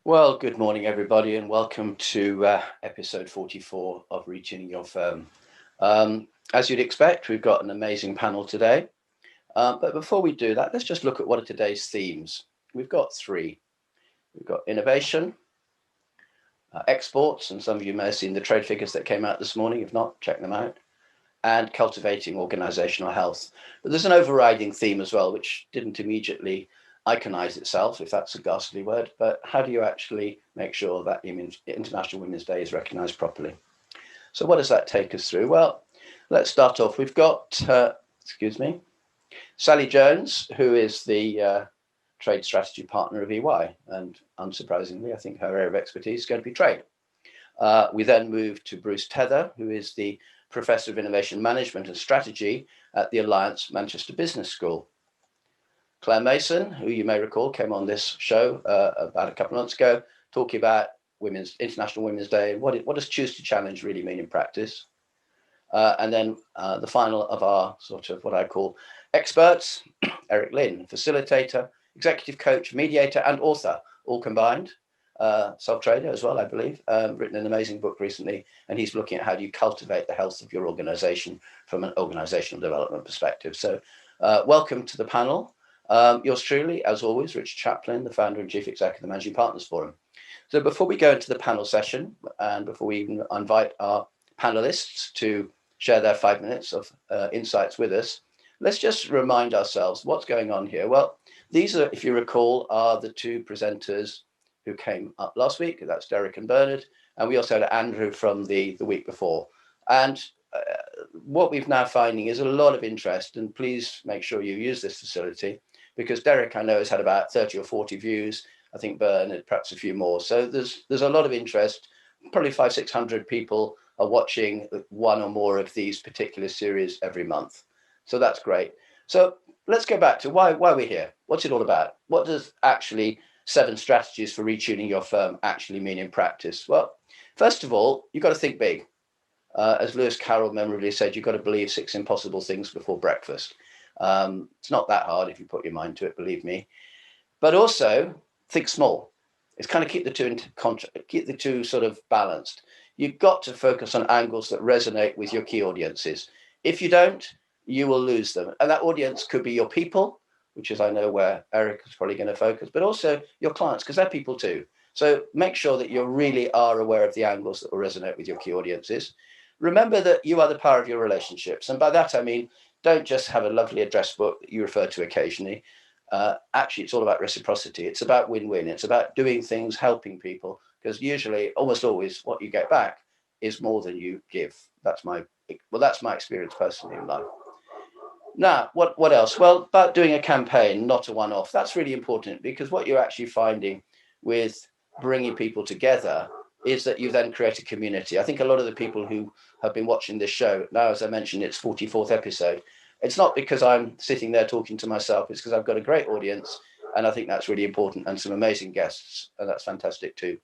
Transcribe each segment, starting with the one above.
Well, good morning, everybody, and welcome to episode 44 of Retuning Your Firm. As you'd expect, we've got an amazing panel today. But before we do that, let's just look at what are today's themes. We've got three. We've got innovation, exports, and some of you may have seen the trade figures that came out this morning. If not, check them out. And cultivating organizational health. But there's an overriding theme as well, which didn't immediately iconize itself, if that's a ghastly word, but how do you actually make sure that International Women's Day is recognized properly? So what does that take us through? Well, let's start off. We've got, Sally Jones, who is the trade strategy partner of EY. And unsurprisingly, I think her area of expertise is going to be trade. We then move to Bruce Tether, who is the Professor of Innovation Management and Strategy at the Alliance Manchester Business School. Claire Mason, who you may recall came on this show about a couple of months ago, talking about International Women's Day and what does choose to challenge really mean in practice. And then the final of our sort of what I call experts, Eric Lynn, facilitator, executive coach, mediator, and author, all combined. Self-trader as well, I believe, written an amazing book recently, and he's looking at how do you cultivate the health of your organization from an organizational development perspective. So welcome to the panel. Yours truly, as always, Richard Chaplin, the founder and chief executive of the Managing Partners Forum. So before we go into the panel session, and before we even invite our panelists to share their 5 minutes of insights with us, let's just remind ourselves what's going on here. Well, these are, if you recall, are the two presenters who came up last week. That's Derek and Bernard. And we also had Andrew from the week before. And what we've now finding is a lot of interest, and please make sure you use this facility, because Derek, I know, has had about 30 or 40 views. I think Bernard, perhaps a few more. So there's a lot of interest. Probably 500-600 people are watching one or more of these particular series every month. So that's great. So let's go back to why we're here. What's it all about? What does actually 7 strategies for retuning your firm actually mean in practice? Well, first of all, you've got to think big. As Lewis Carroll memorably said, you've got to believe 6 impossible things before breakfast. It's not that hard if you put your mind to it, believe me. But also think small. It's kind of keep the two sort of balanced. You've got to focus on angles that resonate with your key audiences. If you don't, you will lose them. And that audience could be your people, which is I know where Eric is probably going to focus, but also your clients, because they're people too. So make sure that you really are aware of the angles that will resonate with your key audiences. Remember that you are the power of your relationships. And by that, I mean, don't just have a lovely address book that you refer to occasionally. Actually, it's all about reciprocity. It's about win-win. It's about doing things, helping people, because usually, almost always, what you get back is more than you give. That's my experience personally in life. Now, what else? Well, about doing a campaign, not a one-off. That's really important, because what you're actually finding with bringing people together is that you then create a community. I think a lot of the people who have been watching this show now, as I mentioned, it's 44th episode. It's not because I'm sitting there talking to myself. It's because I've got a great audience, and I think that's really important, and some amazing guests, and that's fantastic too.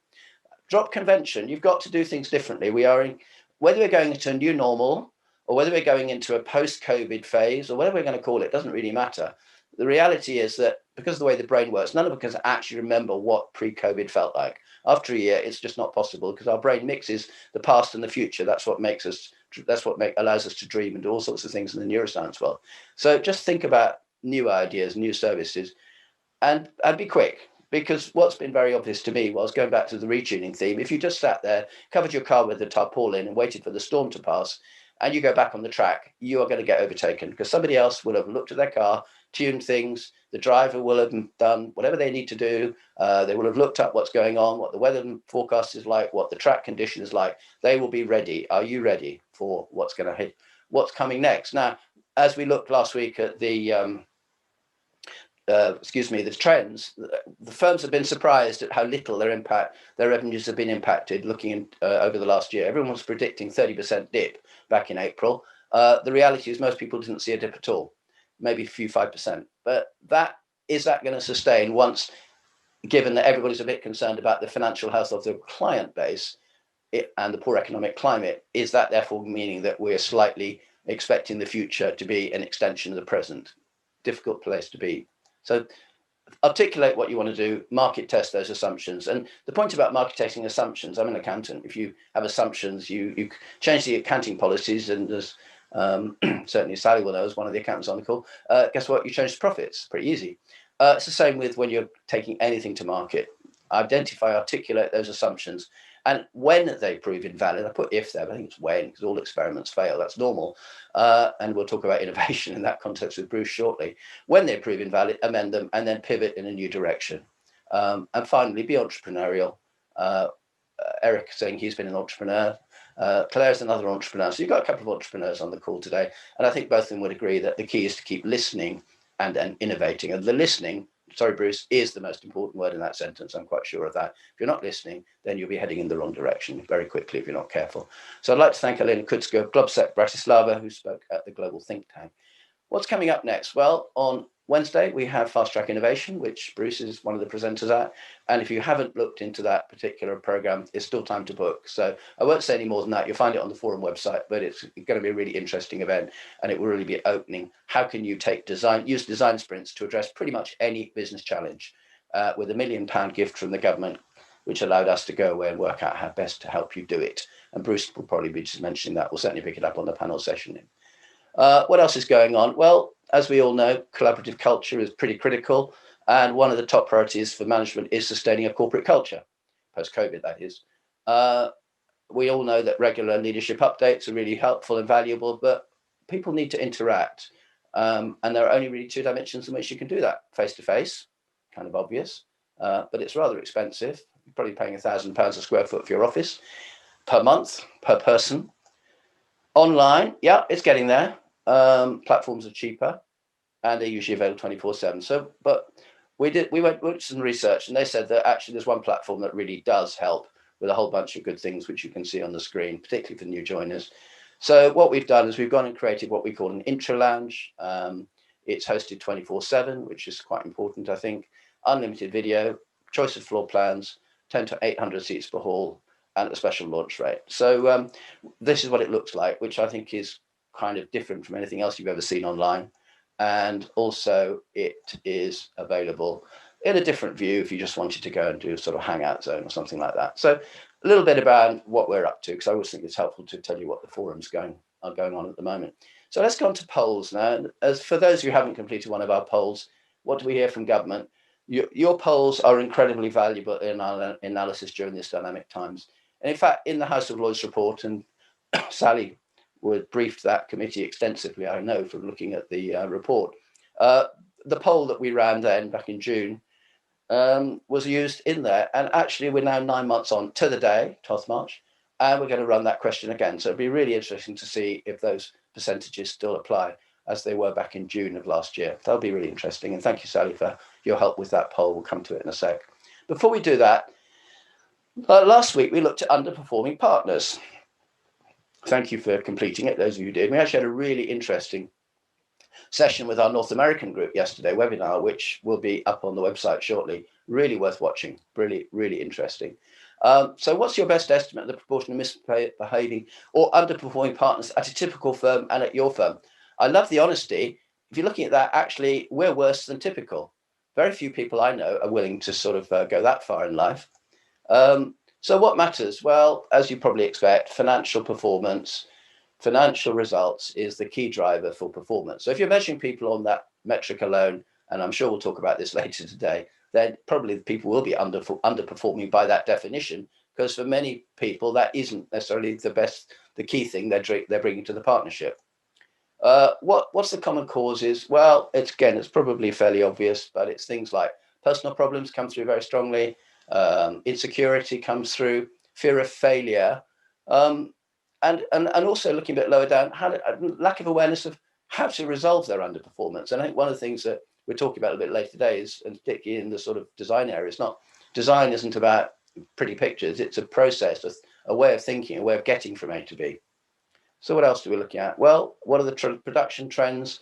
Drop convention. You've got to do things differently. Whether we're going into a new normal, or whether we're going into a post-COVID phase, or whatever we're going to call it, doesn't really matter. The reality is that because of the way the brain works, none of us can actually remember what pre-COVID felt like. After a year, it's just not possible, because our brain mixes the past and the future. That's what allows us to dream and do all sorts of things in the neuroscience world. So just think about new ideas, new services, and be quick. Because what's been very obvious to me was, going back to the retuning theme, if you just sat there, covered your car with a tarpaulin and waited for the storm to pass, and you go back on the track, you are going to get overtaken, because somebody else will have looked at their car, tuned things, the driver will have done whatever they need to do, they will have looked up what's going on, what the weather forecast is like, what the track condition is like. They will be ready. Are you ready for what's coming next? Now, as we looked last week at the the trends, the firms have been surprised at how little their revenues have been impacted looking over the last year. Everyone was predicting 30% dip back in April. The reality is most people didn't see a dip at all, maybe a few 5%. But is that going to sustain once, given that everybody's a bit concerned about the financial health of their client base and the poor economic climate? Is that therefore meaning that we're slightly expecting the future to be an extension of the present? Difficult place to be. So articulate what you want to do, market test those assumptions. And the point about market testing assumptions, I'm an accountant. If you have assumptions, you change the accounting policies, and as certainly Sally will know, as one of the accountants on the call, guess what? You change the profits. Pretty easy. It's the same with when you're taking anything to market. Identify, articulate those assumptions. And when they prove invalid, I put if there, but I think it's when, because all experiments fail. That's normal. And we'll talk about innovation in that context with Bruce shortly. When they prove invalid, amend them and then pivot in a new direction. And finally, be entrepreneurial. Eric saying he's been an entrepreneur. Claire's another entrepreneur. So you've got a couple of entrepreneurs on the call today. And I think both of them would agree that the key is to keep listening and innovating. And the listening, sorry, Bruce, is the most important word in that sentence. I'm quite sure of that. If you're not listening, then you'll be heading in the wrong direction very quickly if you're not careful. So I'd like to thank Elena Kutska of Globsec Bratislava, who spoke at the Global Think Tank. What's coming up next? Well, on Wednesday, we have Fast Track Innovation, which Bruce is one of the presenters at. And if you haven't looked into that particular program, it's still time to book. So I won't say any more than that. You'll find it on the forum website, but it's going to be a really interesting event, and it will really be opening. How can you use design sprints to address pretty much any business challenge with £1 million gift from the government, which allowed us to go away and work out how best to help you do it. And Bruce will probably be just mentioning that. We'll certainly pick it up on the panel session. What else is going on? Well, as we all know, collaborative culture is pretty critical. And one of the top priorities for management is sustaining a corporate culture, post-COVID, that is. We all know that regular leadership updates are really helpful and valuable, but people need to interact. And there are only really two dimensions in which you can do that. Face-to-face, kind of obvious, but it's rather expensive. You're probably paying £1,000 a square foot for your office per month, per person. Online, yeah, it's getting there. Platforms are cheaper, and they're usually available 24/7. So, but we went some research, and they said that actually there's one platform that really does help with a whole bunch of good things, which you can see on the screen, particularly for new joiners. So what we've done is we've gone and created what we call an intro lounge. It's hosted 24/7, which is quite important, I think. Unlimited video, choice of floor plans, 10 to 800 seats per hall, and a special launch rate. So this is what it looks like, which I think is kind of different from anything else you've ever seen online. And also it is available in a different view if you just wanted to go and do a sort of hangout zone or something like that. So a little bit about what we're up to, because I always think it's helpful to tell you what the forums are going on at the moment. So let's go on to polls now. As for those who haven't completed one of our polls, what do we hear from government? Your polls are incredibly valuable in our analysis during these dynamic times. And in fact, in the House of Lords report, and Sally would briefed that committee extensively, I know, from looking at the report. The poll that we ran then back in June was used in there. And actually, we're now 9 months on to the day, 12th March, and we're going to run that question again. So it'd be really interesting to see if those percentages still apply as they were back in June of last year. That'll be really interesting. And thank you, Sally, for your help with that poll. We'll come to it in a sec. Before we do that, last week we looked at underperforming partners. Thank you for completing it, those of you who did. We actually had a really interesting session with our North American group yesterday, webinar, which will be up on the website shortly. Really worth watching, really, really interesting. So what's your best estimate of the proportion of misbehaving or underperforming partners at a typical firm and at your firm? I love the honesty. If you're looking at that, actually, we're worse than typical. Very few people I know are willing to sort of go that far in life. So what matters? Well, as you probably expect, financial performance, financial results is the key driver for performance. So if you're measuring people on that metric alone, and I'm sure we'll talk about this later today, then probably the people will be underperforming by that definition, because for many people, that isn't necessarily the key thing they're bringing to the partnership. What's the common causes? Well, it's probably fairly obvious, but it's things like personal problems come through very strongly. Insecurity comes through, fear of failure, and also looking a bit lower down, lack of awareness of how to resolve their underperformance. And I think one of the things that we're talking about a bit later today is, and particularly in the sort of design area, design isn't about pretty pictures, it's a process, a way of thinking, a way of getting from A to B. So what else are we looking at? Well, what are the production trends?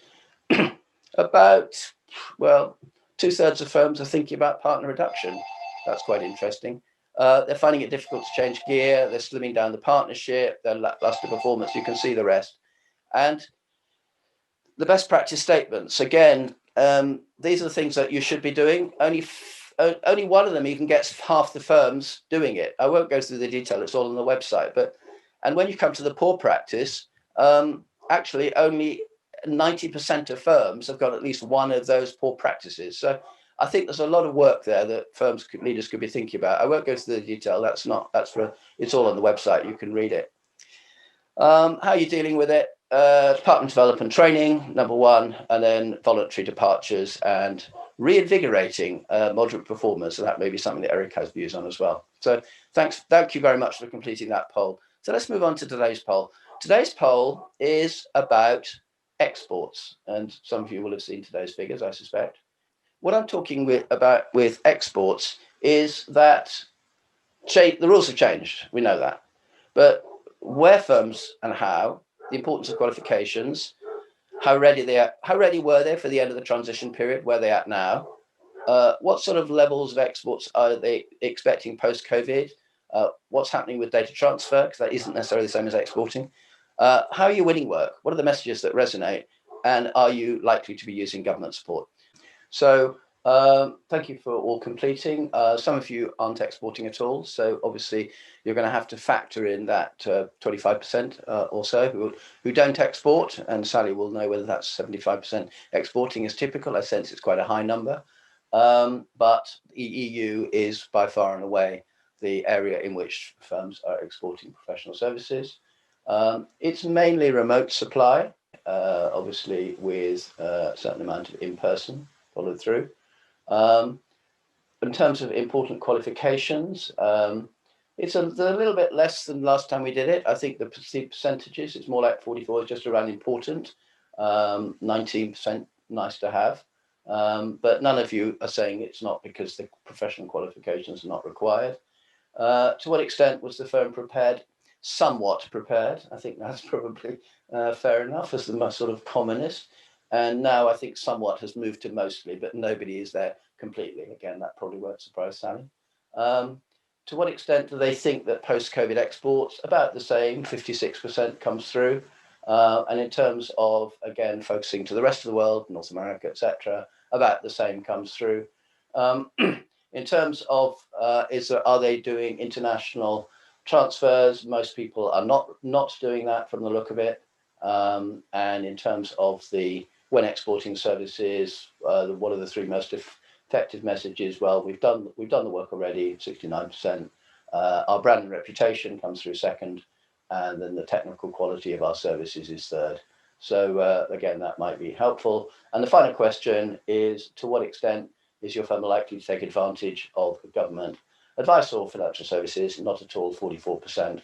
About, well, 2/3 of firms are thinking about partner reduction. That's quite interesting. They're finding it difficult to change gear. They're slimming down the partnership. They're lackluster performance. You can see the rest. And the best practice statements. Again, these are the things that you should be doing. Only one of them even gets half the firms doing it. I won't go through the detail, it's all on the website. And when you come to the poor practice, actually only 90% of firms have got at least one of those poor practices. So I think there's a lot of work there that leaders could be thinking about. I won't go through the detail. It's all on the website. You can read it. How are you dealing with it? Department development training, number one, and then voluntary departures and reinvigorating moderate performers. And that may be something that Eric has views on as well. So thank you very much for completing that poll. So let's move on to today's poll. Today's poll is about exports, and some of you will have seen today's figures, I suspect. What I'm talking about with exports is that the rules have changed. We know that, but where firms and how, the importance of qualifications, how ready were they for the end of the transition period, where they're at now, what sort of levels of exports are they expecting post-COVID, what's happening with data transfer, because that isn't necessarily the same as exporting, how are you winning work, what are the messages that resonate, and are you likely to be using government support? So thank you for all completing. Some of you aren't exporting at all, so obviously you're going to have to factor in that 25% or so who don't export, and Sally will know whether that's 75% exporting is typical. I sense it's quite a high number, but the EU is by far and away the area in which firms are exporting professional services. It's mainly remote supply, obviously with a certain amount of in-person followed through. In terms of important qualifications, it's a little bit less than last time we did it. I think the percentages, it's more like 44, just around important, 19% nice to have. But none of you are saying it's not because the professional qualifications are not required. To what extent was the firm prepared? Somewhat prepared. I think that's probably fair enough as the most sort of commonest. And now I think somewhat has moved to mostly, but nobody is there completely. Again, that probably won't surprise Sally. To what extent do they think that post-COVID exports? About the same, 56% comes through. And in terms of, again, focusing to the rest of the world, North America, etc., about the same comes through. In terms of, are they doing international transfers? Most people are not doing that from the look of it. And in terms of when exporting services, what are the three most effective messages? Well, we've done the work already, 69%. Our brand and reputation comes through second, and then the technical quality of our services is third. So again, that might be helpful. And the final question is, to what extent is your firm likely to take advantage of government advice or financial services? Not at all, 44%,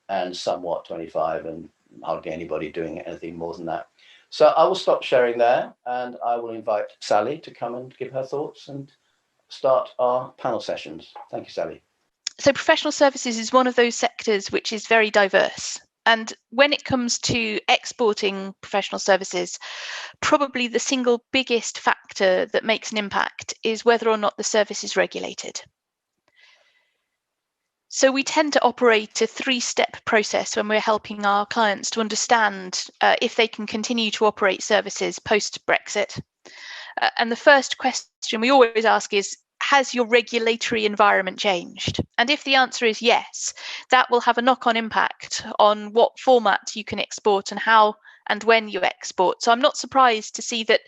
and somewhat 25%, and hardly anybody doing anything more than that. So I will stop sharing there, and I will invite Sally to come and give her thoughts and start our panel sessions. Thank you, Sally. So professional services is one of those sectors which is very diverse. And when it comes to exporting professional services, probably the single biggest factor that makes an impact is whether or not the service is regulated. So we tend to operate a three-step process when we're helping our clients to understand if they can continue to operate services post-Brexit. And the first question we always ask is, has your regulatory environment changed? And if the answer is yes, that will have a knock-on impact on what format you can export and how and when you export. So I'm not surprised to see that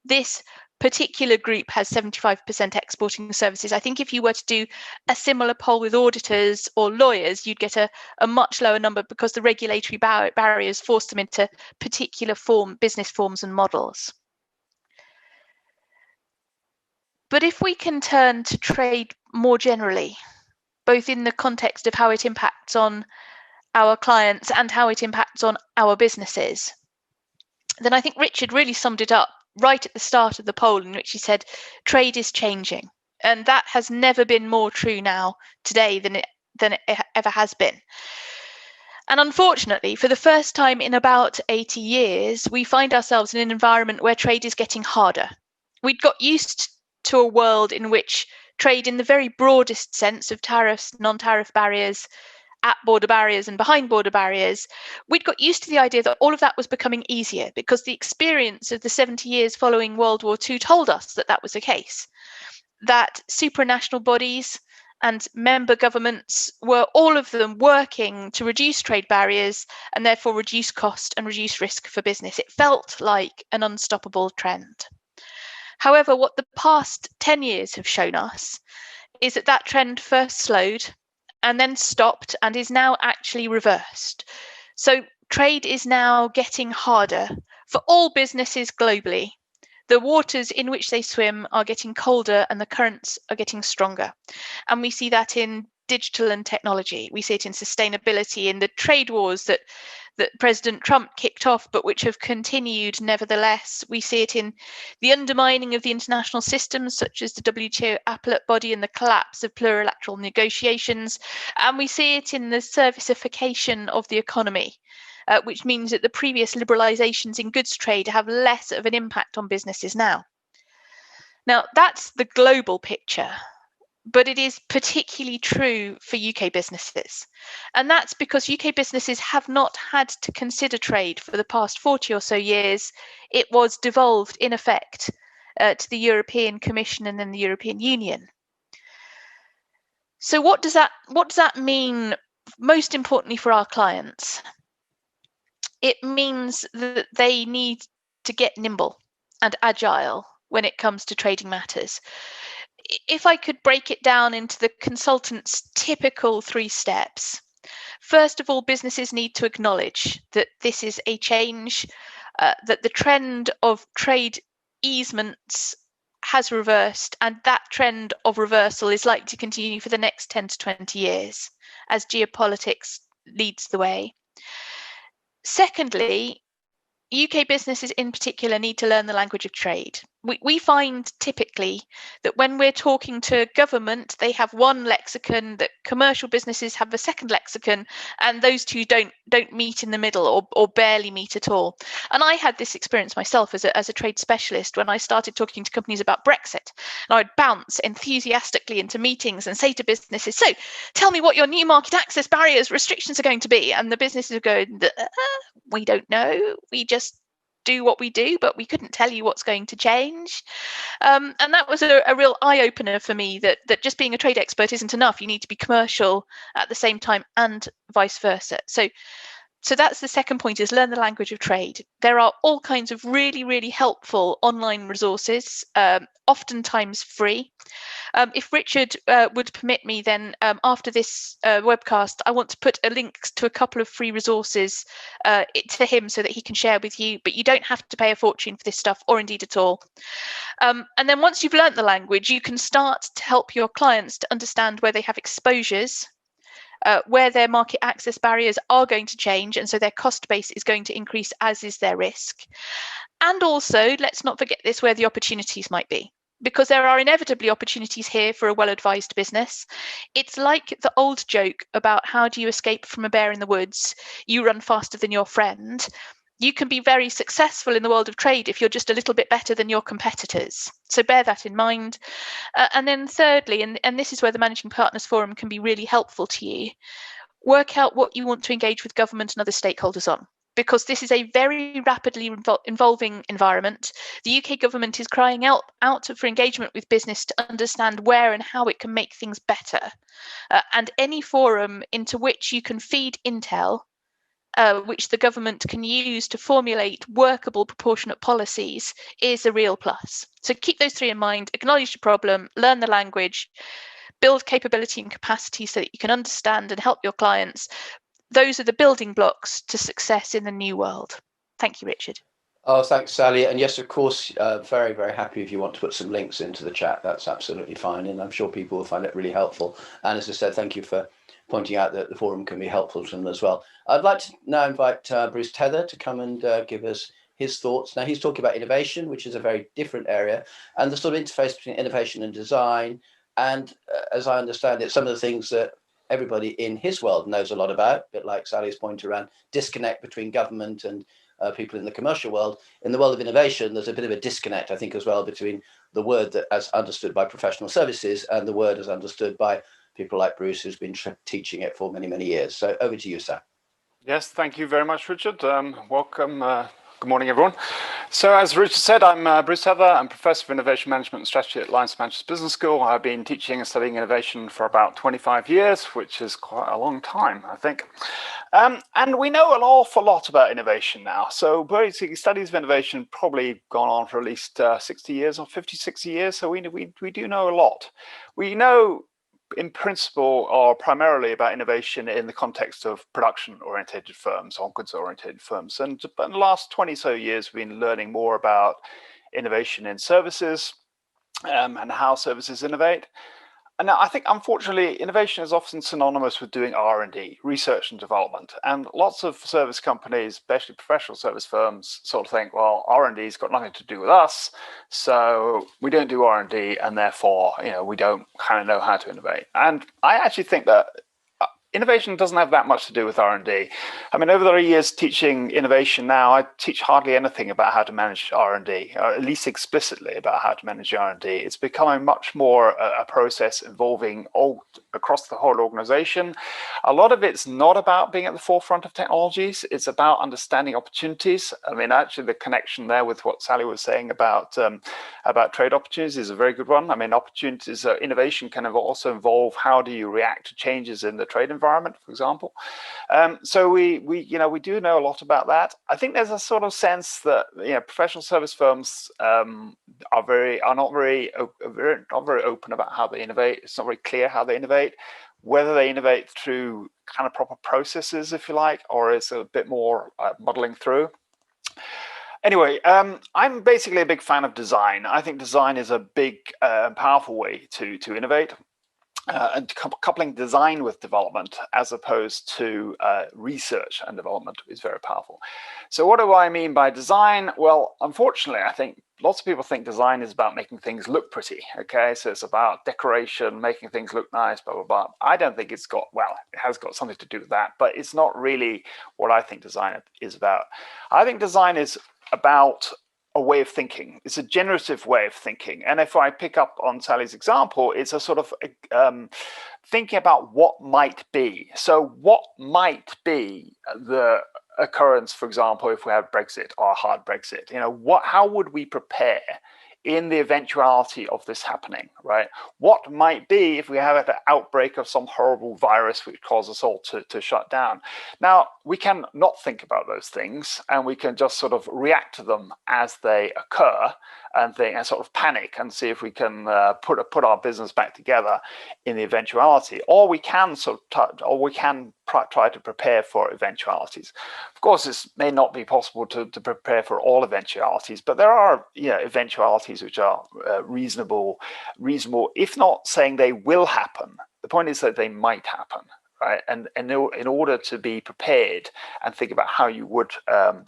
this particular group has 75% exporting services. I think if you were to do a similar poll with auditors or lawyers, you'd get a much lower number because the regulatory barriers force them into particular business forms and models. But if we can turn to trade more generally, both in the context of how it impacts on our clients and how it impacts on our businesses, then I think Richard really summed it up right at the start of the poll, in which he said trade is changing, and that has never been more true now today than it ever has been. And unfortunately, for the first time in about 80 years, we find ourselves in an environment where trade is getting harder. We'd got used to a world in which trade, in the very broadest sense of tariffs, non-tariff barriers, at border barriers and behind border barriers, we'd got used to the idea that all of that was becoming easier because the experience of the 70 years following World War II told us that that was the case, that supranational bodies and member governments were all of them working to reduce trade barriers and therefore reduce cost and reduce risk for business. It felt like an unstoppable trend. However, what the past 10 years have shown us is that that trend first slowed and then stopped and is now actually reversed. So trade is now getting harder for all businesses globally. The waters in which they swim are getting colder and the currents are getting stronger. And we see that in digital and technology. We see it in sustainability, in the trade wars that President Trump kicked off, but which have continued nevertheless. We see it in the undermining of the international systems, such as the WTO appellate body and the collapse of plurilateral negotiations. And we see it in the servicification of the economy. Which means that the previous liberalisations in goods trade have less of an impact on businesses now. Now, that's the global picture, but it is particularly true for UK businesses. And that's because UK businesses have not had to consider trade for the past 40 or so years. It was devolved, in effect, to the European Commission and then the European Union. So what does that mean, most importantly, for our clients? It means that they need to get nimble and agile when it comes to trading matters. If I could break it down into the consultant's typical 3 steps, first of all, businesses need to acknowledge that this is a change, that the trend of trade easements has reversed, and that trend of reversal is likely to continue for the next 10 to 20 years as geopolitics leads the way. Secondly, UK businesses in particular need to learn the language of trade. We find typically that when we're talking to government, they have one lexicon, that commercial businesses have a second lexicon, and those two don't meet in the middle or barely meet at all. And I had this experience myself as a trade specialist when I started talking to companies about Brexit. And I'd bounce enthusiastically into meetings and say to businesses, so tell me what your new market access barriers, restrictions are going to be. And the businesses would go, we don't know, we just do what we do, but we couldn't tell you what's going to change. And that was a real eye-opener for me, that just being a trade expert isn't enough. You need to be commercial at the same time and vice versa. So that's the second point, is learn the language of trade. There are all kinds of really, really helpful online resources, oftentimes free. If Richard would permit me, then after this webcast, I want to put a link to a couple of free resources to him so that he can share with you, but you don't have to pay a fortune for this stuff, or indeed at all. And then once you've learnt the language, you can start to help your clients to understand where they have exposures, where their market access barriers are going to change, and so their cost base is going to increase, as is their risk. And also, let's not forget this, where the opportunities might be, because there are inevitably opportunities here for a well-advised business. It's like the old joke about how do you escape from a bear in the woods? You run faster than your friend. You can be very successful in the world of trade if you're just a little bit better than your competitors. So bear that in mind. And then thirdly, and this is where the Managing Partners Forum can be really helpful to you, work out what you want to engage with government and other stakeholders on, because this is a very rapidly evolving environment. The UK government is crying out for engagement with business to understand where and how it can make things better. And any forum into which you can feed intel, which the government can use to formulate workable, proportionate policies, is a real plus. So keep those 3 in mind: acknowledge the problem, learn the language, build capability and capacity so that you can understand and help your clients. Those are the building blocks to success in the new world. Thank you, Richard. Oh, thanks, Sally. And yes, of course, very, very happy if you want to put some links into the chat. That's absolutely fine. And I'm sure people will find it really helpful. And as I said, thank you for pointing out that the forum can be helpful to them as well. I'd like to now invite Bruce Tether to come and give us his thoughts. Now, he's talking about innovation, which is a very different area, and the sort of interface between innovation and design. And as I understand it, some of the things that everybody in his world knows a lot about, a bit like Sally's point around disconnect between government and people in the commercial world. In the world of innovation, there's a bit of a disconnect, I think, as well, between the word that as understood by professional services and the word as understood by people like Bruce, who's been teaching it for many, many years. So over to you, Sam. Yes, thank you very much, Richard. Welcome. Good morning, everyone. So as Richard said, I'm Bruce Tether. I'm Professor of Innovation Management and Strategy at Lynn Manchester Business School. I've been teaching and studying innovation for about 25 years, which is quite a long time, I think. And we know an awful lot about innovation now. So basically, studies of innovation probably gone on for at least 60 years or 50, 60 years. So we do know a lot. We know in principle or primarily about innovation in the context of production-oriented firms or goods-oriented firms. And in the last 20 so years, we've been learning more about innovation in services and how services innovate. And I think, unfortunately, innovation is often synonymous with doing R&D, research and development. And lots of service companies, especially professional service firms, sort of think, well, R&D's got nothing to do with us, so we don't do R&D, and therefore, we don't kind of know how to innovate. And I actually think that innovation doesn't have that much to do with R&D. I mean, over the years teaching innovation now, I teach hardly anything about how to manage R&D, or at least explicitly about how to manage R&D. It's becoming much more a process involving all across the whole organization. A lot of it's not about being at the forefront of technologies. It's about understanding opportunities. I mean, actually, the connection there with what Sally was saying about trade opportunities is a very good one. I mean, opportunities, innovation can also involve how do you react to changes in the trade environment, for example. So we do know a lot about that. I think there's a sort of sense that professional service firms are not very open about how they innovate. It's not very clear how they innovate, whether they innovate through kind of proper processes, if you like, or it's a bit more muddling through. Anyway, I'm basically a big fan of design. I think design is a big, powerful way to innovate. And coupling design with development as opposed to research and development is very powerful. So what do I mean by design? Well, unfortunately, I think lots of people think design is about making things look pretty. Okay, so it's about decoration, making things look nice, blah, blah, blah. I don't think it's got, well, it has got something to do with that, but it's not really what I think design is about. I think design is about a way of thinking. It's a generative way of thinking. And if I pick up on Sally's example, it's a sort of thinking about what might be. So what might be the occurrence, for example, if we have Brexit or a hard Brexit? How would we prepare in the eventuality of this happening, right? What might be if we have an outbreak of some horrible virus which causes us all to shut down? Now, we can not think about those things, and we can just sort of react to them as they occur and sort of panic and see if we can put our business back together in the eventuality, or we can try to prepare for eventualities. Of course, this may not be possible to prepare for all eventualities, but there are eventualities which are reasonable, if not saying they will happen. The point is that they might happen. Right? And in order to be prepared and think about how you would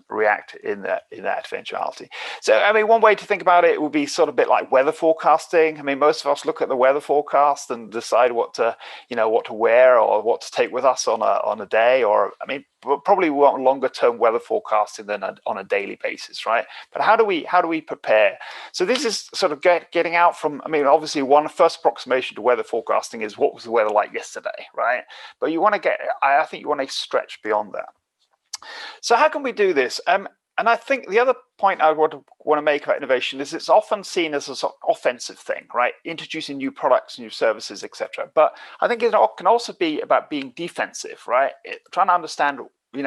react in that eventuality. So, I mean, one way to think about it would be sort of a bit like weather forecasting. I mean, most of us look at the weather forecast and decide what to wear or what to take with us on a day. Or, I mean, probably we want longer term weather forecasting than on a daily basis, right? But how do we prepare? So this is sort of getting out from, I mean, obviously one first approximation to weather forecasting is what was the weather like yesterday, right? But you want to I think you want to stretch beyond that. So how can we do this? And I think the other point I want to make about innovation is it's often seen as a sort of offensive thing, right? Introducing new products, new services, etc. But I think it can also be about being defensive, right? Trying to understand,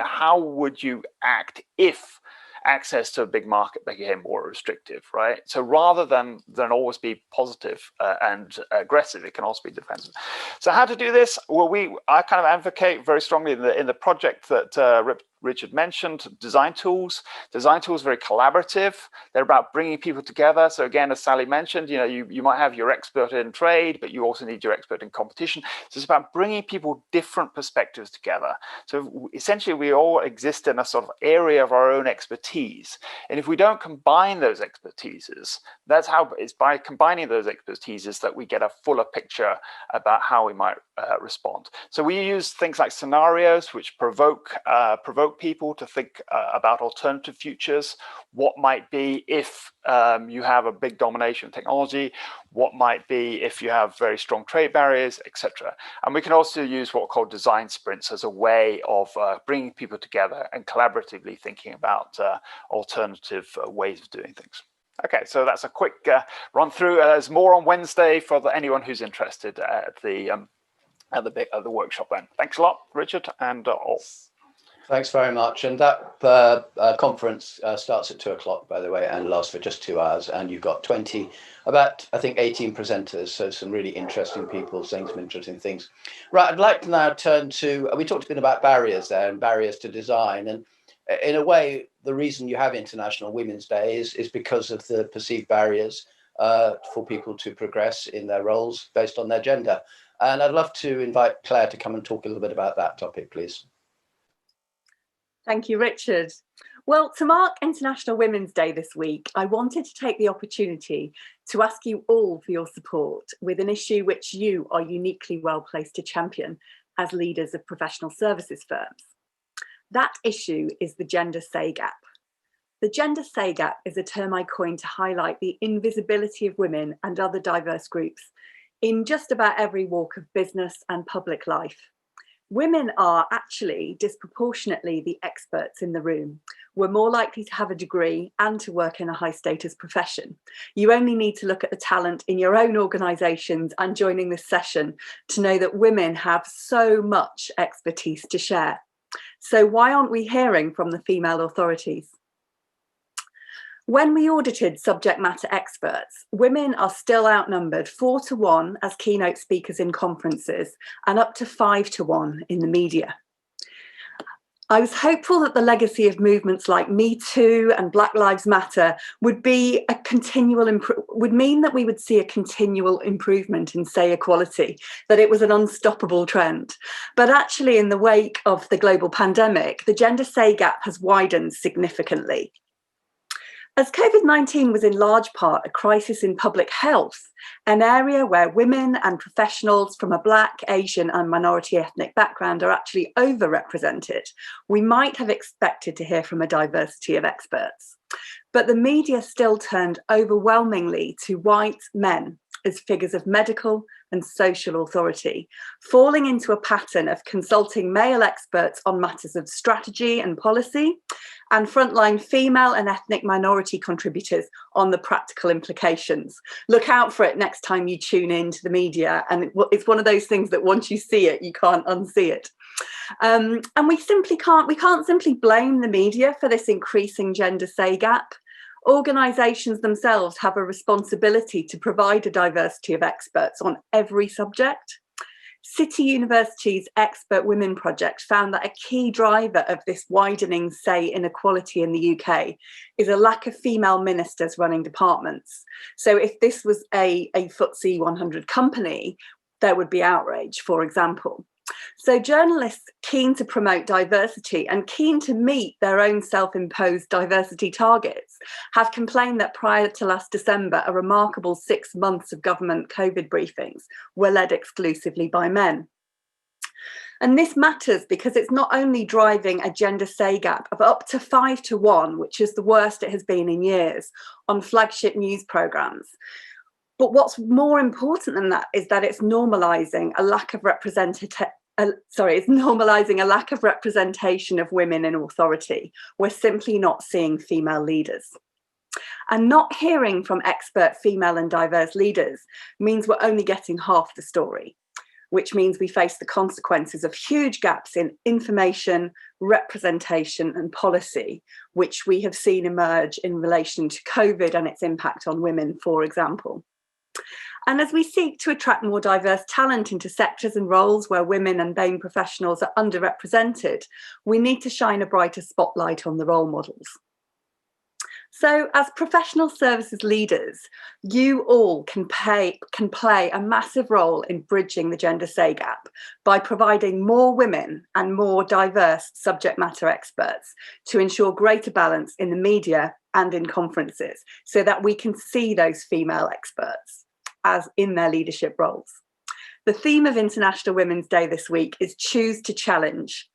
how would you act if access to a big market became more restrictive, right? So rather than always be positive and aggressive, it can also be defensive. So how to do this? Well, I kind of advocate very strongly in the project that Richard mentioned, design tools. Design tools are very collaborative. They're about bringing people together. So again, as Sally mentioned, you might have your expert in trade, but you also need your expert in competition. So it's about bringing people different perspectives together. So essentially, we all exist in a sort of area of our own expertise. And if we don't combine those expertises, it's by combining those expertises that we get a fuller picture about how we might respond. So we use things like scenarios which provoke provoke people to think about alternative futures. What might be if you have a big domination of technology? What might be if you have very strong trade barriers, etc. And we can also use what are called design sprints as a way of bringing people together and collaboratively thinking about alternative ways of doing things. Okay, so that's a quick run through. There's more on Wednesday for anyone who's interested at the workshop then. Thanks a lot, Richard, and all. Thanks very much. And that conference starts at 2 o'clock, by the way, and lasts for just 2 hours. And you've got about, I think, 18 presenters. So some really interesting people saying some interesting things. Right, I'd like to now turn to, we talked a bit about barriers there and barriers to design. And in a way, the reason you have International Women's Day is because of the perceived barriers for people to progress in their roles based on their gender. And I'd love to invite Claire to come and talk a little bit about that topic, please. Thank you, Richard. Well, to mark International Women's Day this week, I wanted to take the opportunity to ask you all for your support with an issue which you are uniquely well placed to champion as leaders of professional services firms. That issue is the gender say gap. The gender say gap is a term I coined to highlight the invisibility of women and other diverse groups in just about every walk of business and public life. Women are actually disproportionately the experts in the room. We're more likely to have a degree and to work in a high status profession. You only need to look at the talent in your own organisations and joining this session to know that women have so much expertise to share. So why aren't we hearing from the female authorities? When we audited subject matter experts, women are still outnumbered 4 to 1 as keynote speakers in conferences and up to 5 to 1 in the media. I was hopeful that the legacy of movements like Me Too and Black Lives Matter would be a would mean that we would see a continual improvement in say equality, that it was an unstoppable trend. But actually, in the wake of the global pandemic, the gender say gap has widened significantly. As COVID-19 was in large part a crisis in public health, an area where women and professionals from a Black, Asian and minority ethnic background are actually overrepresented, we might have expected to hear from a diversity of experts. But the media still turned overwhelmingly to white men as figures of medical and social authority, falling into a pattern of consulting male experts on matters of strategy and policy, and frontline female and ethnic minority contributors on the practical implications. Look out for it next time you tune into the media, and it's one of those things that once you see it, you can't unsee it. And we can't simply blame the media for this increasing gender say gap. Organisations themselves have a responsibility to provide a diversity of experts on every subject. City University's Expert Women Project found that a key driver of this widening say inequality in the UK is a lack of female ministers running departments. So if this was a FTSE 100 company, there would be outrage, for example. So journalists keen to promote diversity and keen to meet their own self-imposed diversity targets have complained that prior to last December, a remarkable 6 months of government COVID briefings were led exclusively by men. And this matters because it's not only driving a gender say gap of up to 5 to 1, which is the worst it has been in years, on flagship news programmes. But what's more important than that is that it's normalising a lack of representation of women in authority. We're simply not seeing female leaders. And not hearing from expert female and diverse leaders means we're only getting half the story, which means we face the consequences of huge gaps in information, representation and policy, which we have seen emerge in relation to COVID and its impact on women, for example. And as we seek to attract more diverse talent into sectors and roles where women and BAME professionals are underrepresented, we need to shine a brighter spotlight on the role models. So as professional services leaders, you all can play a massive role in bridging the gender say gap by providing more women and more diverse subject matter experts to ensure greater balance in the media and in conferences so that we can see those female experts as in their leadership roles. The theme of International Women's Day this week is Choose to Challenge.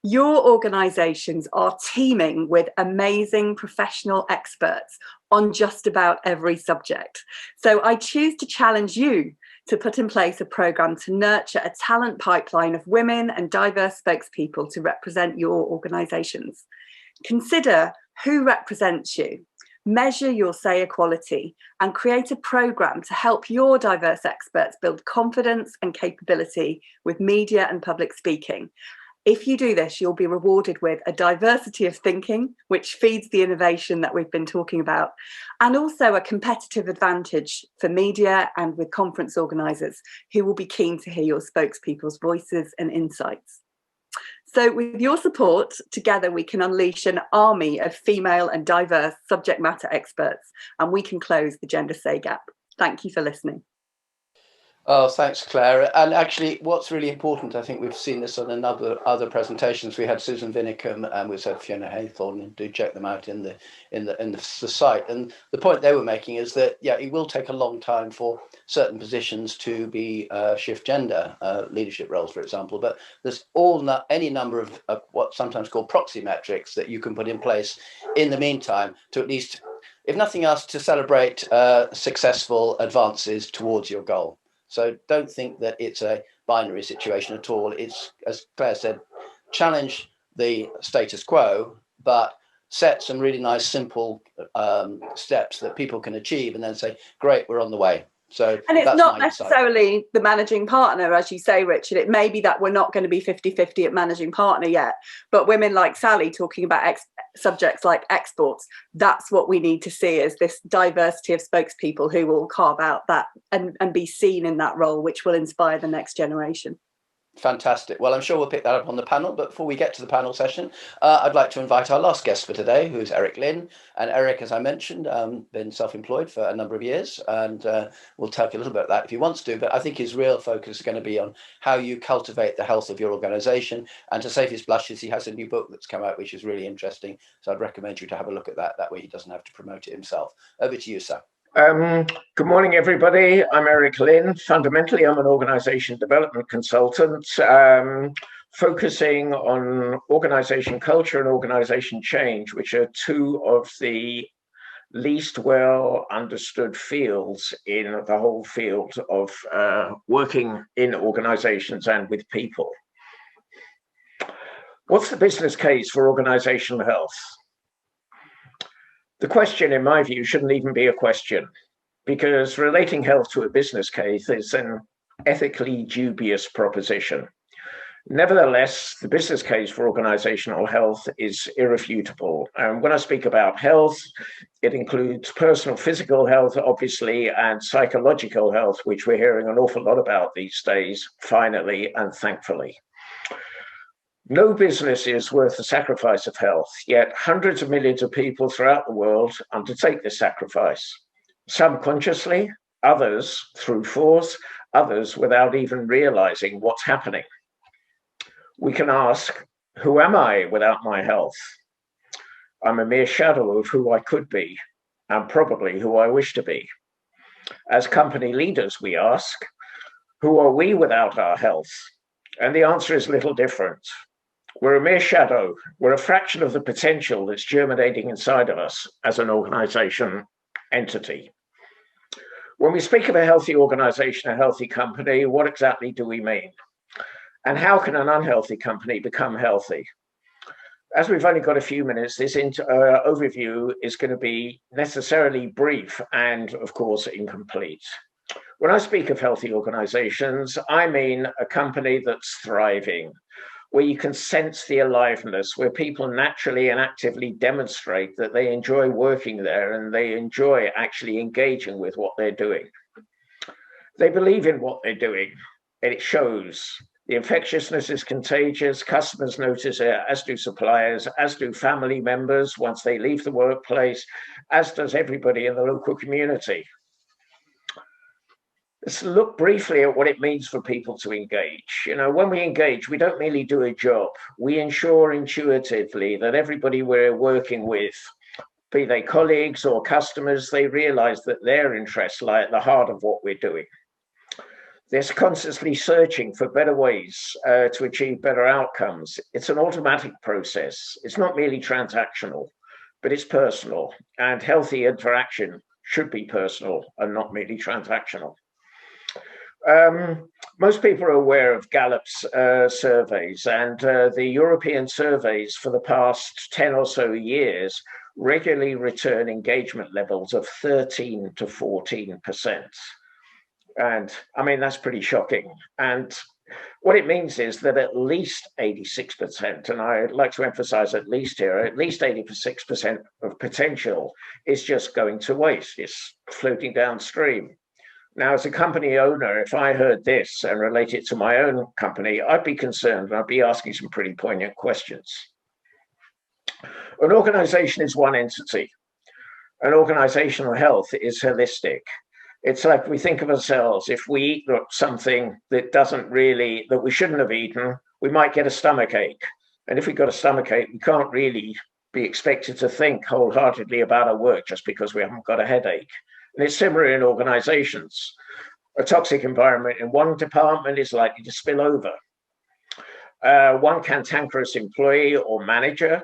Your organisations are teeming with amazing professional experts on just about every subject. So I choose to challenge you to put in place a programme to nurture a talent pipeline of women and diverse spokespeople to represent your organisations. Consider who represents you, measure your say equality, and create a programme to help your diverse experts build confidence and capability with media and public speaking. If you do this, you'll be rewarded with a diversity of thinking, which feeds the innovation that we've been talking about, and also a competitive advantage for media and with conference organisers who will be keen to hear your spokespeople's voices and insights. So with your support, together we can unleash an army of female and diverse subject matter experts, and we can close the gender say gap. Thank you for listening. Oh, thanks, Claire. And actually, what's really important, I think we've seen this on other presentations. We had Susan Vinicum and we had Fiona Haythorne, and do check them out in the site. And the point they were making is that, yeah, it will take a long time for certain positions to be shift gender, leadership roles, for example. But there's any number of what's sometimes called proxy metrics that you can put in place in the meantime to at least, if nothing else, to celebrate successful advances towards your goal. So don't think that it's a binary situation at all. It's, as Claire said, challenge the status quo, but set some really nice, simple steps that people can achieve and then say, great, we're on the way. So, and it's not necessarily the managing partner, as you say, Richard. It may be that we're not going to be 50-50 at managing partner yet, but women like Sally talking about subjects like exports, that's what we need to see, is this diversity of spokespeople who will carve out that and be seen in that role, which will inspire the next generation. Fantastic. Well, I'm sure we'll pick that up on the panel, but before we get to the panel session, I'd like to invite our last guest for today, who's Eric Lynn. And Eric, as I mentioned, been self-employed for a number of years, and we'll talk a little bit about that if he wants to, but I think his real focus is going to be on how you cultivate the health of your organisation. And to save his blushes, he has a new book that's come out, which is really interesting. So I'd recommend you to have a look at that. That way he doesn't have to promote it himself. Over to you, sir. Good morning, everybody. I'm Eric Lynn. Fundamentally, I'm an organization development consultant, focusing on organization culture and organization change, which are two of the least well understood fields in the whole field of working in organizations and with people. What's the business case for organizational health? The question, in my view, shouldn't even be a question, because relating health to a business case is an ethically dubious proposition. Nevertheless, the business case for organizational health is irrefutable. And when I speak about health, it includes personal physical health, obviously, and psychological health, which we're hearing an awful lot about these days, finally and thankfully. No business is worth the sacrifice of health, yet hundreds of millions of people throughout the world undertake this sacrifice. Some consciously, others through force, others without even realizing what's happening. We can ask, who am I without my health? I'm a mere shadow of who I could be, and probably who I wish to be. As company leaders, we ask, who are we without our health? And the answer is little different. We're a mere shadow. We're a fraction of the potential that's germinating inside of us as an organization entity. When we speak of a healthy organization, a healthy company, what exactly do we mean? And how can an unhealthy company become healthy? As we've only got a few minutes, this overview is going to be necessarily brief and, of course, incomplete. When I speak of healthy organizations, I mean a company that's thriving, where you can sense the aliveness, where people naturally and actively demonstrate that they enjoy working there and they enjoy actually engaging with what they're doing. They believe in what they're doing, and it shows. The infectiousness is contagious. Customers notice it, as do suppliers, as do family members once they leave the workplace, as does everybody in the local community. Let's look briefly at what it means for people to engage. You know, when we engage, we don't merely do a job. We ensure intuitively that everybody we're working with, be they colleagues or customers, they realize that their interests lie at the heart of what we're doing. They're constantly searching for better ways to achieve better outcomes. It's an automatic process. It's not merely transactional, but it's personal. And healthy interaction should be personal and not merely transactional. Most people are aware of Gallup's surveys, and the European surveys for the past 10 or so years regularly return engagement levels of 13 to 14%. And I mean, that's pretty shocking. And what it means is that at least 86%, and I'd like to emphasize at least here, at least 86% of potential is just going to waste. It's floating downstream. Now, as a company owner, if I heard this and relate it to my own company, I'd be concerned and I'd be asking some pretty poignant questions. An organization is one entity. And organizational health is holistic. It's like we think of ourselves, if we eat something that we shouldn't have eaten, we might get a stomach ache. And if we got a stomach ache, we can't really be expected to think wholeheartedly about our work just because we haven't got a headache. And it's similar in organizations. A toxic environment in one department is likely to spill over. One cantankerous employee or manager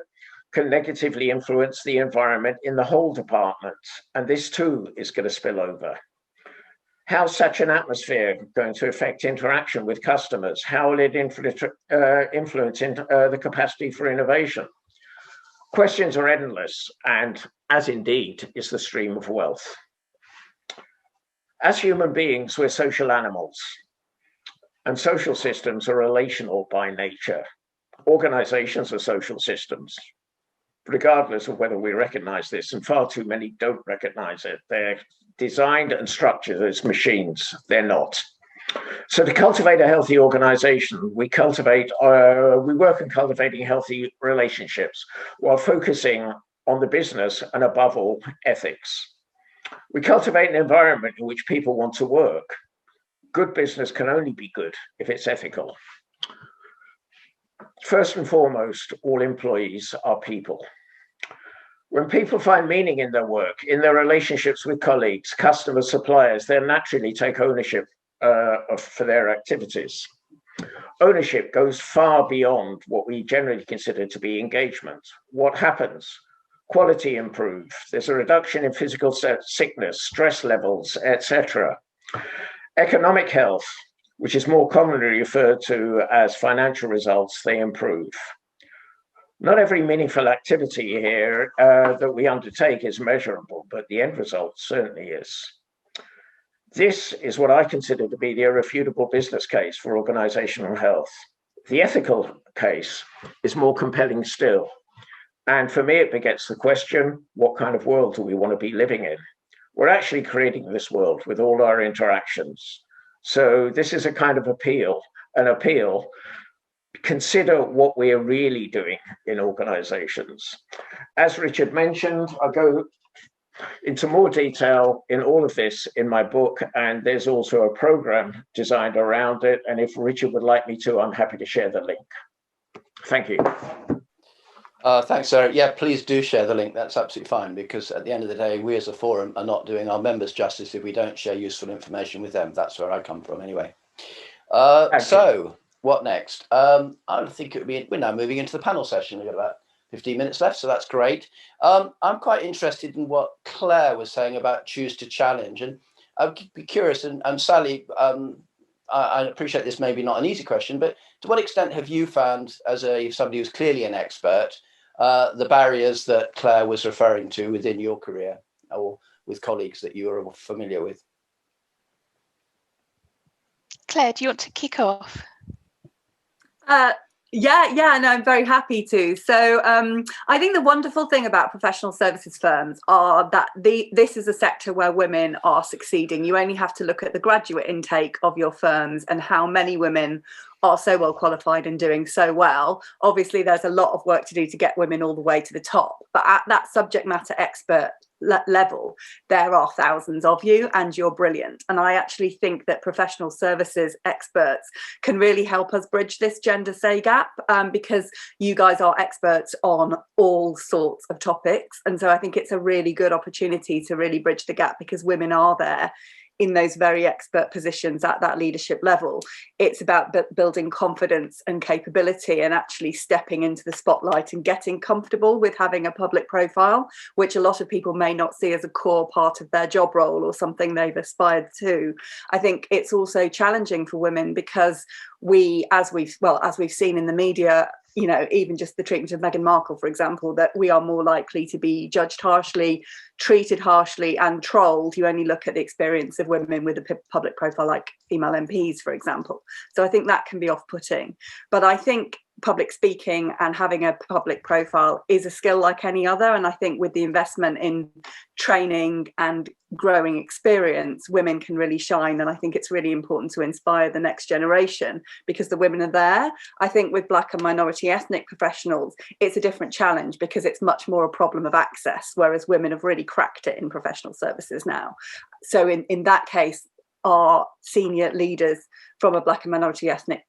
can negatively influence the environment in the whole department. And this too is going to spill over. How's such an atmosphere going to affect interaction with customers? How will it influence the capacity for innovation? Questions are endless, and as indeed is the stream of wealth. As human beings, we're social animals, and social systems are relational by nature. Organizations are social systems, regardless of whether we recognize this, and far too many don't recognize it. They're designed and structured as machines. They're not. So to cultivate a healthy organization, we work on cultivating healthy relationships while focusing on the business and above all, ethics. We cultivate an environment in which people want to work. Good business can only be good if it's ethical. First and foremost, all employees are people. When people find meaning in their work, in their relationships with colleagues, customers, suppliers, they'll naturally take ownership for their activities. Ownership goes far beyond what we generally consider to be engagement. What happens? Quality improves. There's a reduction in physical sickness, stress levels, etc. Economic health, which is more commonly referred to as financial results, they improve. Not every meaningful activity here that we undertake is measurable, but the end result certainly is. This is what I consider to be the irrefutable business case for organizational health. The ethical case is more compelling still. And for me, it begets the question, what kind of world do we want to be living in? We're actually creating this world with all our interactions. So this is a kind of appeal. Consider what we are really doing in organizations. As Richard mentioned, I'll go into more detail in all of this in my book, and there's also a program designed around it. And if Richard would like me to, I'm happy to share the link. Thank you. Thanks, Sarah. Yeah, please do share the link. That's absolutely fine, because at the end of the day, we as a forum are not doing our members justice if we don't share useful information with them. That's where I come from anyway. So what next? I think it would be, we're now moving into the panel session. We've got about 15 minutes left, so that's great. I'm quite interested in what Claire was saying about choose to challenge. And I'd be curious, and Sally, I appreciate this may be not an easy question, but to what extent have you found, as somebody who's clearly an expert, the barriers that Claire was referring to within your career or with colleagues that you are familiar with? Claire, do you want to kick off? Yeah, no, I'm very happy to. So I think the wonderful thing about professional services firms are that this is a sector where women are succeeding. You only have to look at the graduate intake of your firms and how many women are so well qualified and doing so well. Obviously, there's a lot of work to do to get women all the way to the top, but at that subject matter expert level, there are thousands of you and you're brilliant. And I actually think that professional services experts can really help us bridge this gender say gap, because you guys are experts on all sorts of topics. And so I think it's a really good opportunity to really bridge the gap, because women are there in those very expert positions at that leadership level. It's about building confidence and capability and actually stepping into the spotlight and getting comfortable with having a public profile, which a lot of people may not see as a core part of their job role or something they've aspired to. I think it's also challenging for women because as we've seen in the media, you know, even just the treatment of Meghan Markle, for example, that we are more likely to be judged harshly, treated harshly and trolled. You only look at the experience of women with a public profile like female MPs, for example. So I think that can be off-putting. But I think public speaking and having a public profile is a skill like any other. And I think with the investment in training and growing experience, women can really shine. And I think it's really important to inspire the next generation because the women are there. I think with Black and minority ethnic professionals, it's a different challenge because it's much more a problem of access, whereas women have really cracked it in professional services now. So in that case, our senior leaders from a Black and minority ethnic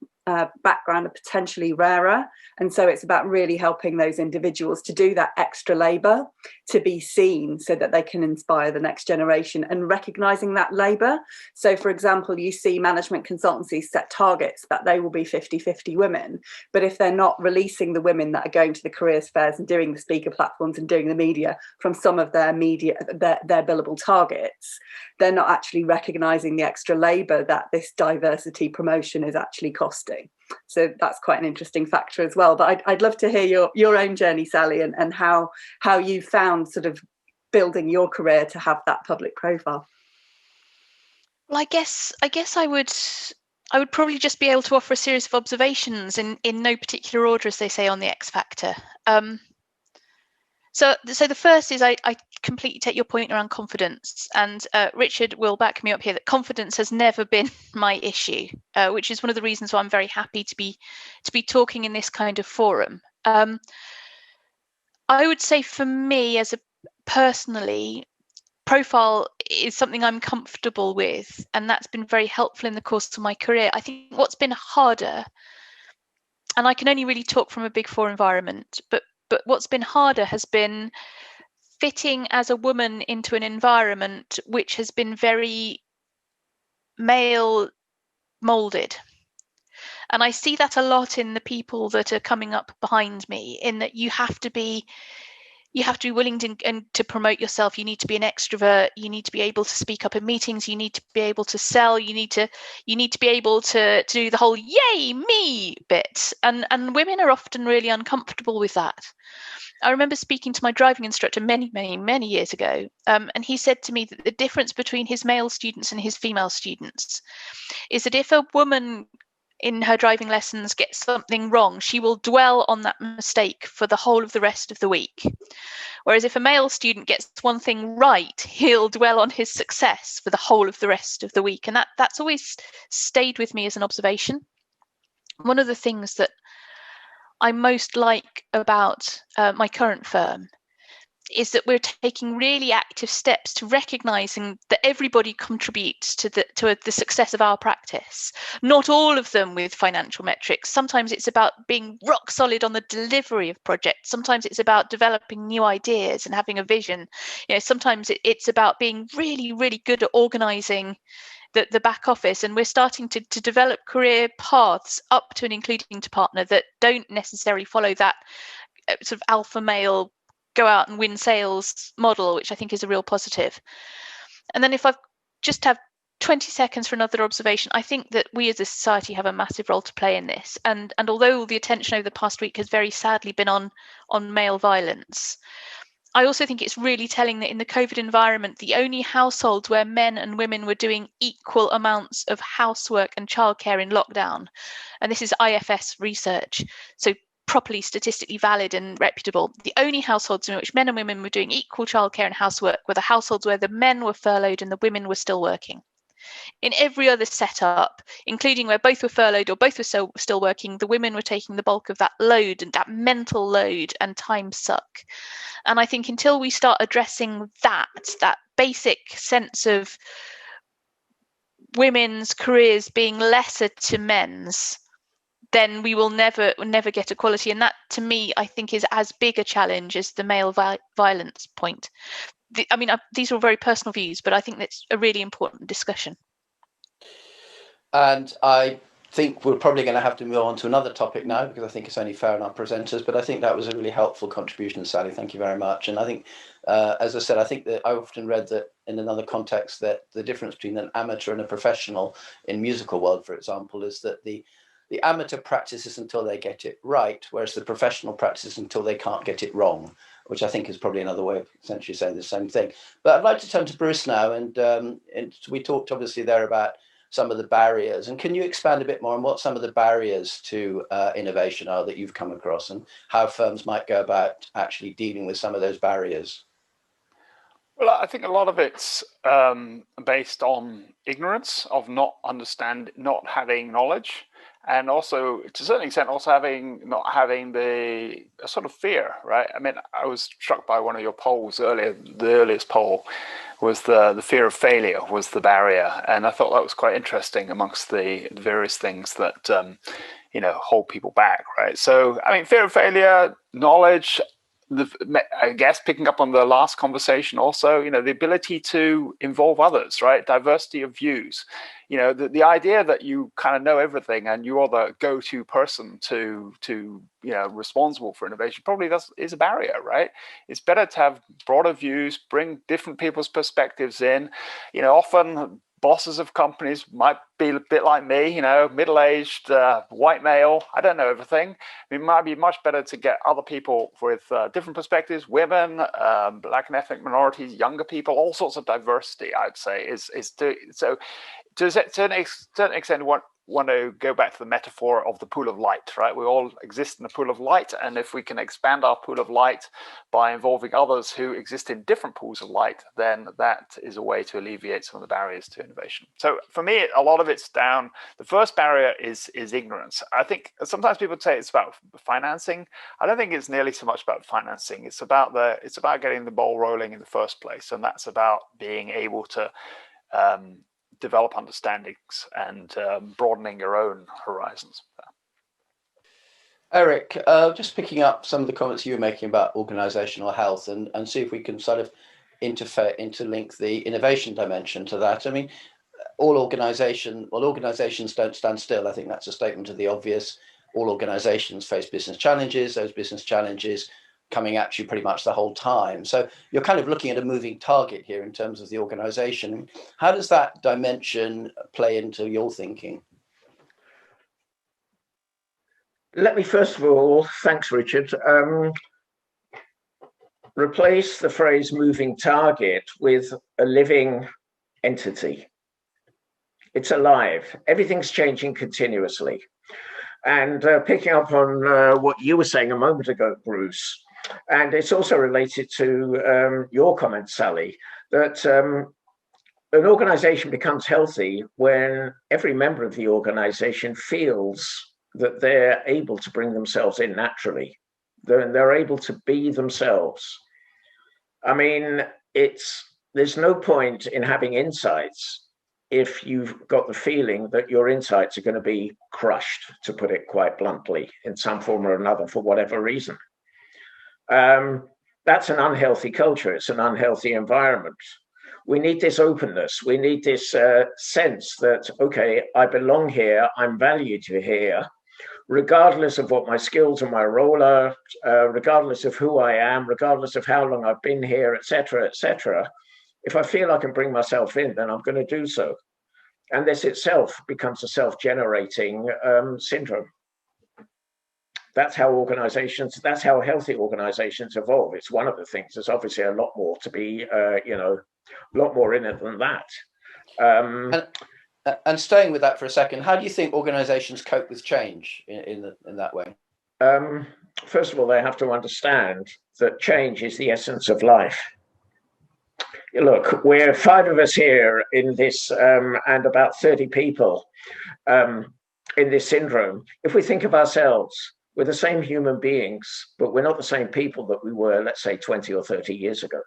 background are potentially rarer. And so it's about really helping those individuals to do that extra labour, to be seen so that they can inspire the next generation and recognising that labour. So, for example, you see management consultancies set targets that they will be 50-50 women. But if they're not releasing the women that are going to the careers fairs and doing the speaker platforms and doing the media from some of their billable targets, they're not actually recognising the extra labour that this diversity promotion is actually costing. So that's quite an interesting factor as well. But I'd love to hear your own journey, Sally, and how you found sort of building your career to have that public profile. Well, I guess I would probably just be able to offer a series of observations in no particular order, as they say on the X Factor. So the first is I completely take your point around confidence, and Richard will back me up here that confidence has never been my issue, which is one of the reasons why I'm very happy to be talking in this kind of forum. I would say for me, as a personally, profile is something I'm comfortable with, and that's been very helpful in the course of my career. I think what's been harder, and I can only really talk from a Big Four environment, but what's been harder has been fitting as a woman into an environment which has been very male molded. And I see that a lot in the people that are coming up behind me, in that you have to be willing to promote yourself. You need to be an extrovert. You need to be able to speak up in meetings. You need to be able to sell. You need to be able to do the whole "yay me" bit. And women are often really uncomfortable with that. I remember speaking to my driving instructor many years ago, and he said to me that the difference between his male students and his female students is that if a woman in her driving lessons gets something wrong, she will dwell on that mistake for the whole of the rest of the week. Whereas if a male student gets one thing right, he'll dwell on his success for the whole of the rest of the week. And that's always stayed with me as an observation. One of the things that I most like about my current firm is that we're taking really active steps to recognizing that everybody contributes to the success of our practice. Not all of them with financial metrics. Sometimes it's about being rock solid on the delivery of projects. Sometimes it's about developing new ideas and having a vision. You know, sometimes it's about being really, really good at organizing the back office, and we're starting to develop career paths up to and including to partner that don't necessarily follow that sort of alpha male go out and win sales model, which I think is a real positive. And then if I just have 20 seconds for another observation, I think that we as a society have a massive role to play in this. And although the attention over the past week has very sadly been on male violence, I also think it's really telling that in the COVID environment, the only households where men and women were doing equal amounts of housework and childcare in lockdown, and this is IFS research, so properly statistically valid and reputable, the only households in which men and women were doing equal childcare and housework were the households where the men were furloughed and the women were still working. In every other setup, including where both were furloughed or both were still working, the women were taking the bulk of that load, and that mental load and time suck. And I think until we start addressing that basic sense of women's careers being lesser to men's, then we will never get equality. And that, to me, I think is as big a challenge as the male violence point. these are all very personal views, but I think that's a really important discussion. And I think we're probably going to have to move on to another topic now, because I think it's only fair on our presenters. But I think that was a really helpful contribution, Sally. Thank you very much. And I think, as I said, I think that I often read that in another context that the difference between an amateur and a professional in musical world, for example, is that the amateur practices until they get it right, whereas the professional practices until they can't get it wrong, which I think is probably another way of essentially saying the same thing. But I'd like to turn to Bruce now. And we talked obviously there about some of the barriers. And can you expand a bit more on what some of the barriers to innovation are that you've come across, and how firms might go about actually dealing with some of those barriers? Well, I think a lot of it's based on ignorance, of not having knowledge, and also to a certain extent also not having the sort of fear, right? I mean, I was struck by one of your polls earlier. The earliest poll was the fear of failure was the barrier, and I thought that was quite interesting amongst the various things that hold people back, right? So I mean, fear of failure, knowledge. I guess picking up on the last conversation also, the ability to involve others, right? Diversity of views. The idea that you kind of know everything and you are the go-to person to responsible for innovation probably is a barrier, right? It's better to have broader views, bring different people's perspectives in. Often bosses of companies might be a bit like me, middle-aged, white male. I don't know everything. It might be much better to get other people with different perspectives, women, Black and ethnic minorities, younger people, all sorts of diversity, I'd say, so to a certain extent, want to go back to the metaphor of the pool of light, right? We all exist in a pool of light, and if we can expand our pool of light by involving others who exist in different pools of light, then that is a way to alleviate some of the barriers to innovation. So for me, a lot of it's down. The first barrier is ignorance. I think sometimes people say it's about financing. I don't think it's nearly so much about financing. It's about getting the ball rolling in the first place, and that's about being able to develop understandings and broadening your own horizons. Eric, just picking up some of the comments you were making about organizational health, and see if we can sort of interlink the innovation dimension to that. I mean, organizations don't stand still. I think that's a statement of the obvious. All organizations face business challenges. Those business challenges coming at you pretty much the whole time. So you're kind of looking at a moving target here in terms of the organization. How does that dimension play into your thinking? Let me first of all, thanks, Richard, replace the phrase moving target with a living entity. It's alive. Everything's changing continuously. And picking up on what you were saying a moment ago, Bruce, and it's also related to your comment, Sally, that an organization becomes healthy when every member of the organization feels that they're able to bring themselves in naturally. They're able to be themselves. I mean, there's no point in having insights if you've got the feeling that your insights are going to be crushed, to put it quite bluntly, in some form or another, for whatever reason. That's an unhealthy culture. It's an unhealthy environment. We need this openness. We need this sense that, okay, I belong here. I'm valued here, regardless of what my skills and my role are, regardless of who I am, regardless of how long I've been here, etc., etc. If I feel I can bring myself in, then I'm going to do so. And this itself becomes a self-generating syndrome. That's how healthy organizations evolve. It's one of the things. There's obviously a lot more to be, a lot more in it than that. And staying with that for a second, how do you think organizations cope with change in that way? First of all, they have to understand that change is the essence of life. Look, we're 5 of us here in this, and about 30 people in this syndrome. If we think of ourselves, we're the same human beings, but we're not the same people that we were, let's say, 20 or 30 years ago.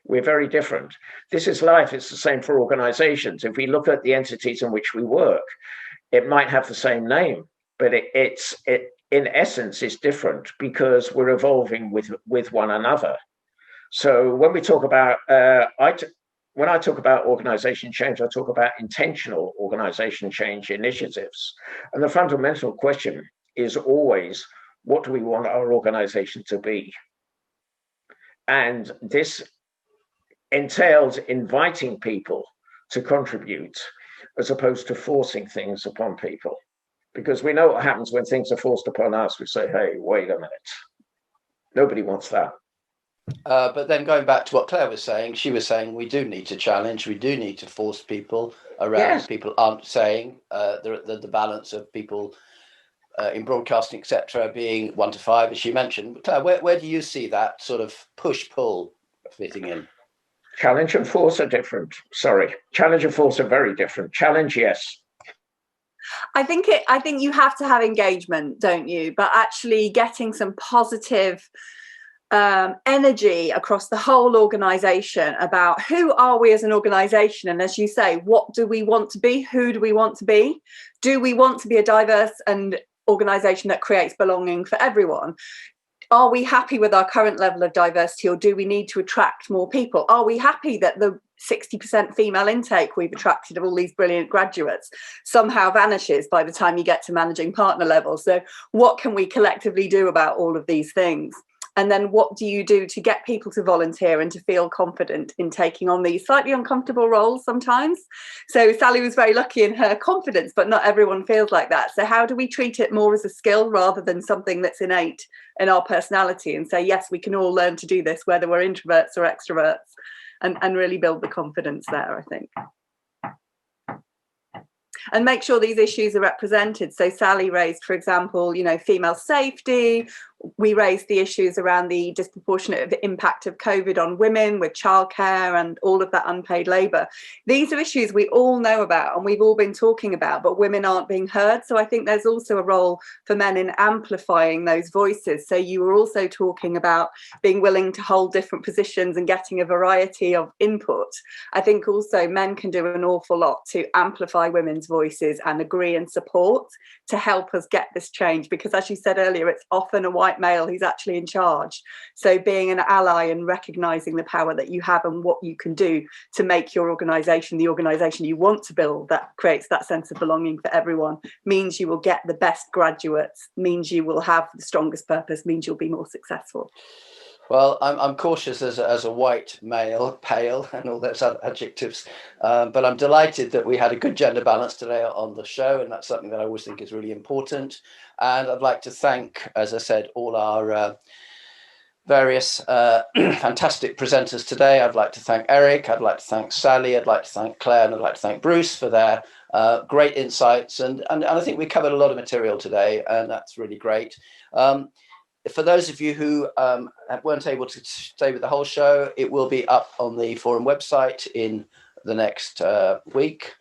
We're very different. This is life. It's the same for organizations. If we look at the entities in which we work, it might have the same name, but it in essence is different because we're evolving with one another. So when we talk about, when I talk about organization change, I talk about intentional organization change initiatives. And the fundamental question is always, what do we want our organization to be? And this entails inviting people to contribute as opposed to forcing things upon people. Because we know what happens when things are forced upon us. We say, hey, wait a minute. Nobody wants that. But then going back to what Claire was saying, she was saying we do need to challenge, we do need to force people around. Yes. People aren't saying the balance of people in broadcasting, etc., being 1 to 5, as she mentioned. But Claire, where do you see that sort of push-pull fitting in? Challenge and force are different. Sorry. Challenge and force are very different. Challenge, yes. I think you have to have engagement, don't you? But actually getting some positive energy across the whole organization about who are we as an organization, and as you say, what do we want to be? Who do we want to be? Do we want to be a diverse and organization that creates belonging for everyone? Are we happy with our current level of diversity, or do we need to attract more people? Are we happy that the 60% female intake we've attracted of all these brilliant graduates somehow vanishes by the time you get to managing partner level? So what can we collectively do about all of these things? And then what do you do to get people to volunteer and to feel confident in taking on these slightly uncomfortable roles sometimes? So Sally was very lucky in her confidence, but not everyone feels like that. So how do we treat it more as a skill rather than something that's innate in our personality, and say, yes, we can all learn to do this, whether we're introverts or extroverts, and really build the confidence there, I think. And make sure these issues are represented. So Sally raised, for example, female safety. We raised the issues around the disproportionate impact of COVID on women with childcare and all of that unpaid labour. These are issues we all know about and we've all been talking about, but women aren't being heard. So I think there's also a role for men in amplifying those voices. So you were also talking about being willing to hold different positions and getting a variety of input. I think also men can do an awful lot to amplify women's voices and agree and support to help us get this change, because as you said earlier, it's often a white male who's actually in charge. So being an ally and recognizing the power that you have and what you can do to make your organization the organization you want to build, that creates that sense of belonging for everyone, means you will get the best graduates, means you will have the strongest purpose, means you'll be more successful. Well, I'm cautious as a white male, pale, and all those other adjectives, but I'm delighted that we had a good gender balance today on the show, and that's something that I always think is really important. And I'd like to thank, as I said, all our various fantastic presenters today. I'd like to thank Eric, I'd like to thank Sally, I'd like to thank Claire, and I'd like to thank Bruce for their great insights. And I think we covered a lot of material today, and that's really great. For those of you who weren't able to stay with the whole show, it will be up on the forum website in the next week.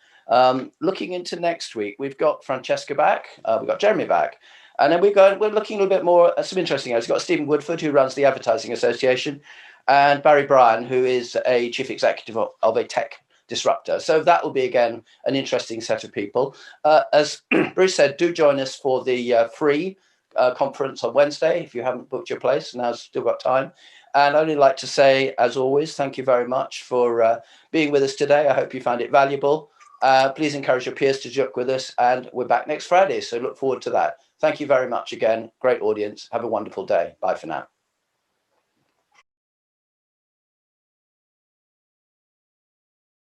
Looking into next week, we've got Francesca back, we've got Jeremy back, and then we're looking a little bit more at some interesting areas. We've got Stephen Woodford, who runs the Advertising Association, and Barry Bryan, who is a chief executive of a tech disruptor. So that will be, again, an interesting set of people. As Bruce said, do join us for the free conference on Wednesday. If you haven't booked your place, now's still got time. And I'd only like to say, as always, thank you very much for being with us today. I hope you found it valuable. Please encourage your peers to joke with us, and we're back next Friday, so look forward to that. Thank you very much again. Great audience. Have a wonderful day. Bye for now.